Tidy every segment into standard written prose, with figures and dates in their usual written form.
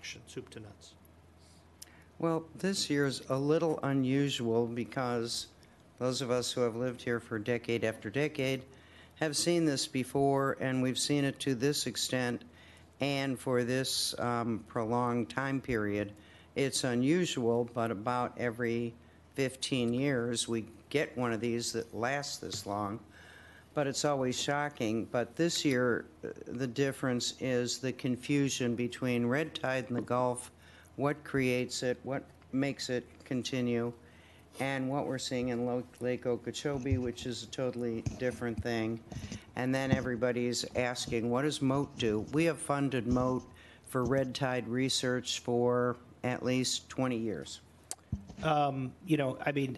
action, soup to nuts. Well, this year's a little unusual because those of us who have lived here for decade after decade have seen this before, and we've seen it to this extent and for this prolonged time period. It's unusual, but about every 15 years we get one of these that lasts this long. But it's always shocking. But this year, the difference is the confusion between red tide in the Gulf, what creates it, what makes it continue, and what we're seeing in Lake Okeechobee, which is a totally different thing. And then everybody's asking, what does MOAT do? We have funded MOAT for red tide research for at least 20 years. You know, I mean,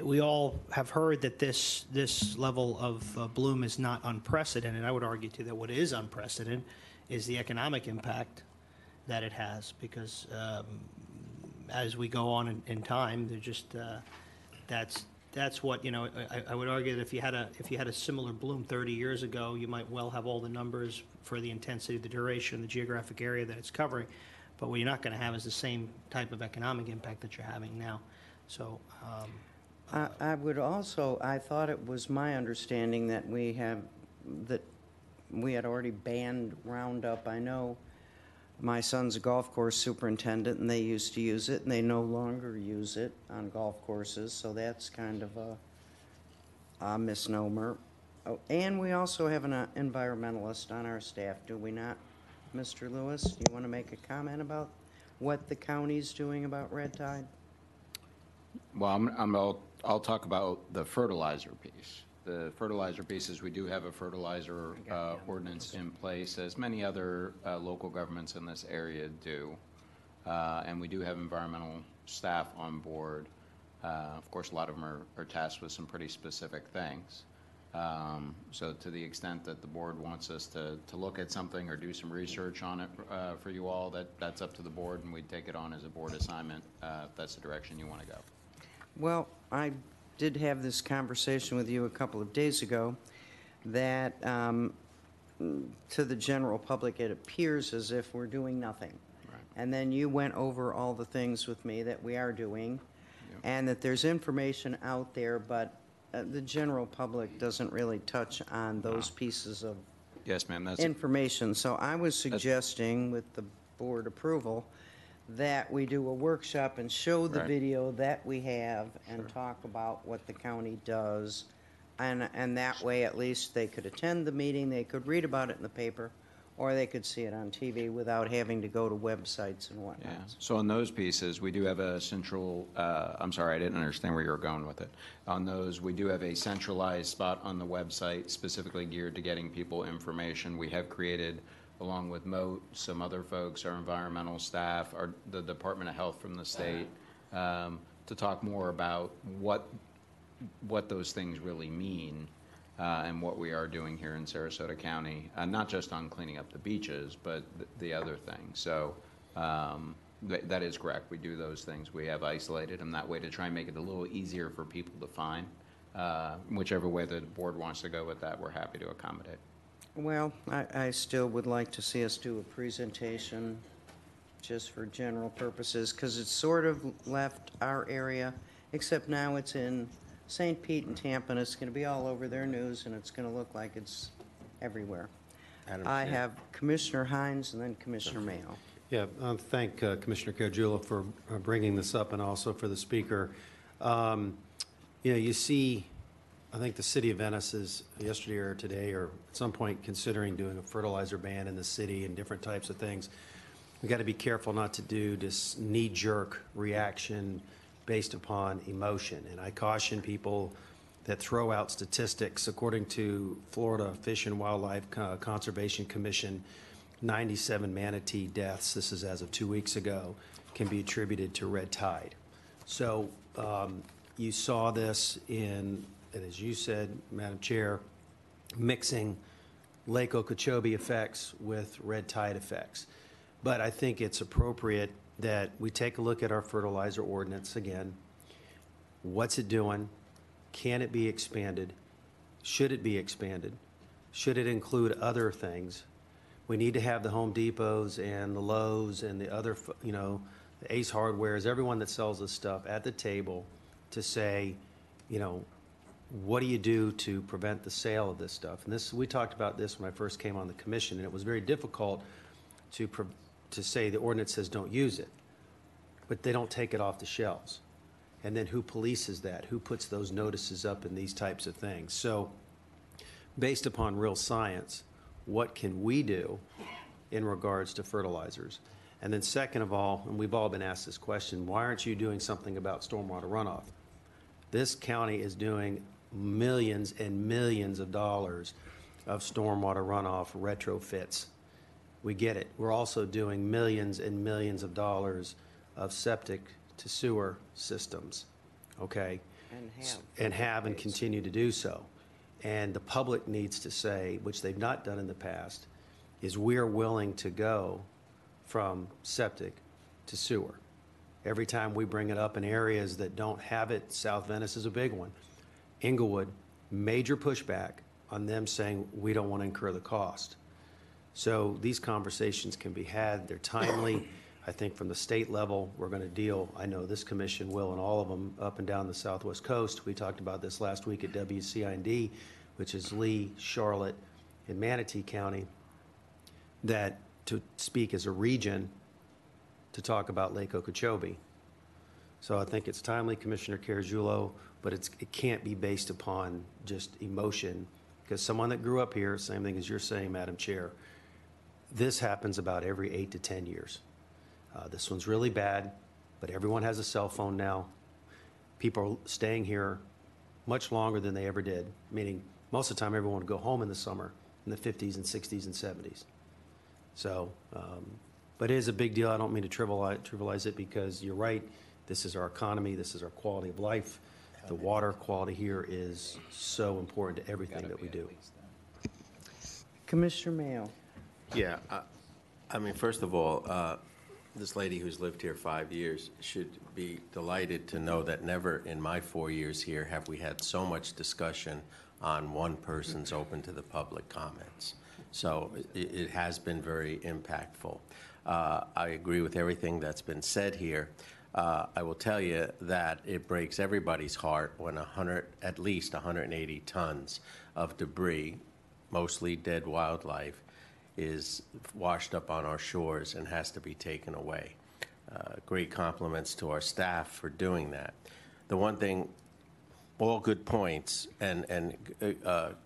we all have heard that this level of bloom is not unprecedented. I would argue, too, that what is unprecedented is the economic impact that it has, because as we go on in time, they're just that's what, you know, I would argue that if you had a similar bloom 30 years ago, you might well have all the numbers for the intensity, the duration, the geographic area that it's covering. But what you're not going to have is the same type of economic impact that you're having now. So I would also, I thought it was my understanding that we had already banned Roundup. I know my son's a golf course superintendent, and they used to use it, and they no longer use it on golf courses, so that's kind of a misnomer. Oh, and we also have an environmentalist on our staff, do we not? Mr. Lewis, do you want to make a comment about what the county's doing about red tide? Well, I'll talk about the fertilizer piece. The fertilizer piece is we do have a fertilizer ordinance in place, as many other local governments in this area do. And we do have environmental staff on board. Of course, a lot of them are tasked with some pretty specific things. So to the extent that the board wants us to look at something or do some research on it for you all, that's up to the board, and we'd take it on as a board assignment if that's the direction you want to go. Well, I did have this conversation with you a couple of days ago that to the general public it appears as if we're doing nothing. Right. And then you went over all the things with me that we are doing, yep, and that there's information out there, but the general public doesn't really touch on those pieces of yes, ma'am, that's information. So I was suggesting, with the board approval, that we do a workshop and show the video that we have and talk about what the county does. And that way, at least, they could attend the meeting, they could read about it in the paper, or they could see it on TV without having to go to websites and whatnot. Yeah. So on those pieces, we do have a central, I'm sorry, I didn't understand where you were going with it. On those, we do have a centralized spot on the website specifically geared to getting people information. We have created, along with MOAT, some other folks, our environmental staff, the Department of Health from the state, to talk more about what those things really mean. And what we are doing here in Sarasota County, not just on cleaning up the beaches, but the other things. So that is correct. We do those things. We have isolated them that way to try and make it a little easier for people to find. Whichever way the board wants to go with that, we're happy to accommodate. Well, I still would like to see us do a presentation just for general purposes, because it's sort of left our area, except now it's in St. Pete and Tampa, and it's going to be all over their news, and it's going to look like it's everywhere. I have Commissioner Hines and then Commissioner Mayo. Yeah, thank Commissioner Caggiula for bringing this up, and also for the speaker. You know, you see, I think the city of Venice is yesterday or today or at some point considering doing a fertilizer ban in the city and different types of things. We've got to be careful not to do this knee-jerk reaction based upon emotion. And I caution people that throw out statistics. According to Florida Fish and Wildlife Conservation Commission, 97 manatee deaths, this is as of 2 weeks ago, can be attributed to red tide. So you saw this in, and as you said, Madam Chair, mixing Lake Okeechobee effects with red tide effects. But I think it's appropriate that we take a look at our fertilizer ordinance again. What's it doing? Can it be expanded? Should it be expanded? Should it include other things? We need to have the Home Depots and the Lowe's and the other, the Ace Hardwares, everyone that sells this stuff at the table to say, what do you do to prevent the sale of this stuff? And we talked about this when I first came on the commission, and it was very difficult to say the ordinance says don't use it, but they don't take it off the shelves. And then who polices that? Who puts those notices up and these types of things? So based upon real science, what can we do in regards to fertilizers? And then second of all, and we've all been asked this question, why aren't you doing something about stormwater runoff? This county is doing millions and millions of dollars of stormwater runoff retrofits. We get it. We're also doing millions and millions of dollars of septic to sewer systems, okay? And have and continue to do so. And the public needs to say, which they've not done in the past, is we are willing to go from septic to sewer. Every time we bring it up in areas that don't have it, South Venice is a big one. Inglewood, major pushback on them saying we don't want to incur the cost. So these conversations can be had. They're timely. I think from the state level, we're going to deal, I know this commission will, and all of them up and down the Southwest Coast. We talked about this last week at WCIND, which is Lee, Charlotte, and Manatee County, that to speak as a region to talk about Lake Okeechobee. So I think it's timely, Commissioner Caragiulo, but it can't be based upon just emotion, because someone that grew up here, same thing as you're saying, Madam Chair, this happens about every 8 to 10 years. This one's really bad, but everyone has a cell phone now. People are staying here much longer than they ever did, meaning most of the time everyone would go home in the summer in the 50s and 60s and 70s. So, but it is a big deal. I don't mean to trivialize it, because you're right. This is our economy. This is our quality of life. The water quality here is so important to everything that we do. Commissioner Mayo. Yeah, I mean, first of all, this lady who's lived here 5 years should be delighted to know that never in my 4 years here have we had so much discussion on one person's open to the public comments. So it has been very impactful. I agree with everything that's been said here. I will tell you that it breaks everybody's heart when at least 180 tons of debris, mostly dead wildlife, is washed up on our shores and has to be taken away. Great compliments to our staff for doing that. The one thing, all good points, and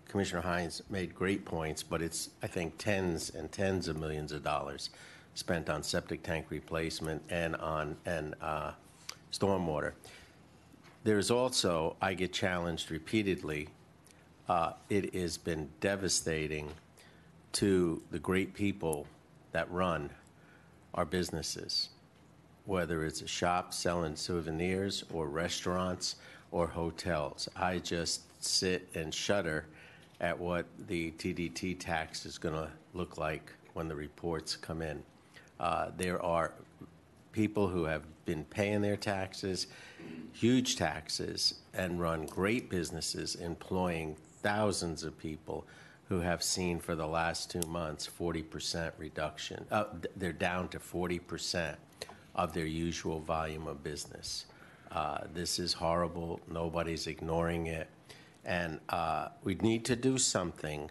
Commissioner Hines made great points, but it's, I think, tens and tens of millions of dollars spent on septic tank replacement and on stormwater. There's also, I get challenged repeatedly, it has been devastating to the great people that run our businesses, whether it's a shop selling souvenirs or restaurants or hotels. I just sit and shudder at what the TDT tax is going to look like when the reports come in. There are people who have been paying their taxes, huge taxes, and run great businesses employing thousands of people who have seen for the last 2 months 40% reduction. They're down to 40% of their usual volume of business. This is horrible. Nobody's ignoring it. And we need to do something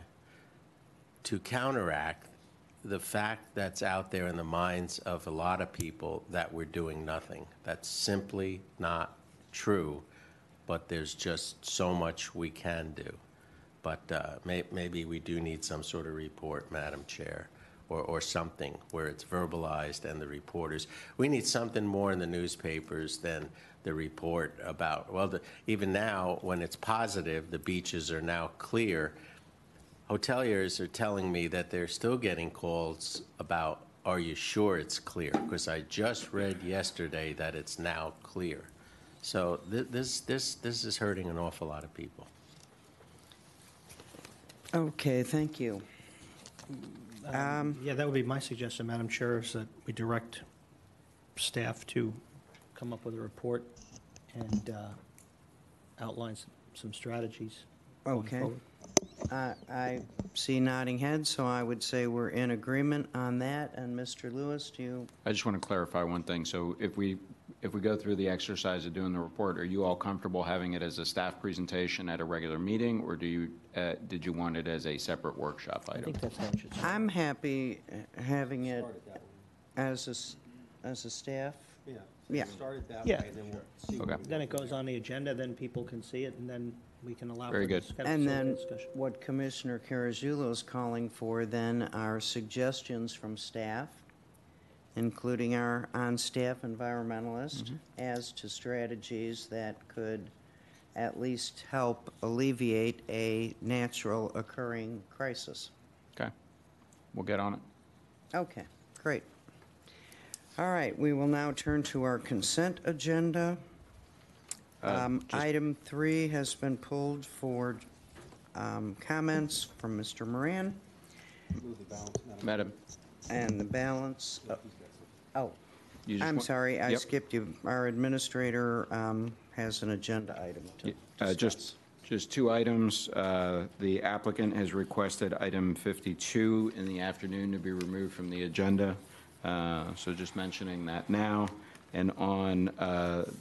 to counteract the fact that's out there in the minds of a lot of people that we're doing nothing. That's simply not true, but there's just so much we can do. But maybe we do need some sort of report, Madam Chair, or something where it's verbalized and the reporters. We need something more in the newspapers than the report about, well, even now, when it's positive, the beaches are now clear. Hoteliers are telling me that they're still getting calls about, are you sure it's clear? Because I just read yesterday that it's now clear. So this is hurting an awful lot of people. Okay, thank you. Yeah, that would be my suggestion, Madam Chair, is that we direct staff to come up with a report and outline some strategies going Okay. forward. I see nodding heads, so I would say we're in agreement on that. And Mr. Lewis, do you? I just want to clarify one thing. So if we go through the exercise of doing the report, are you all comfortable having it as a staff presentation at a regular meeting, or did you want it as a separate workshop I item? think that's how it should start. I'm happy having it Start it that way. as a staff. Yeah. Yeah. Start it that Yeah. way, and then we'll see. Okay. Then it goes on the agenda, then people can see it, and then we can allow Very for good. this kind of And civil then discussion. what Commissioner Carrizzulo is calling for then are suggestions from staff, including our on-staff environmentalist, as to strategies that could at least help alleviate a natural occurring crisis. Okay. We'll get on it. Okay, great. All right, we will now turn to our consent agenda. Item 3 has been pulled for comments from Mr. Moran, Move the balance, Madam, and the balance. Oh, you just I'm want- sorry, I Yep. skipped you. Our administrator has an agenda item to discuss. Just two items. The applicant has requested item 52 in the afternoon to be removed from the agenda. So just mentioning that now. And on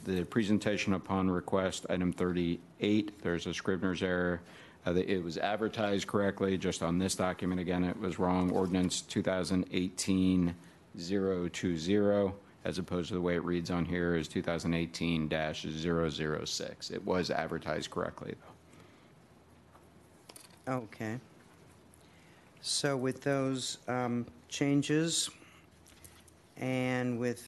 the presentation upon request, item 38, there's a Scrivener's error. It was advertised correctly, just on this document, again, it was wrong. Ordinance 2018-020, as opposed to the way it reads on here is 2018-006. It was advertised correctly, though. Okay. So with those changes, and with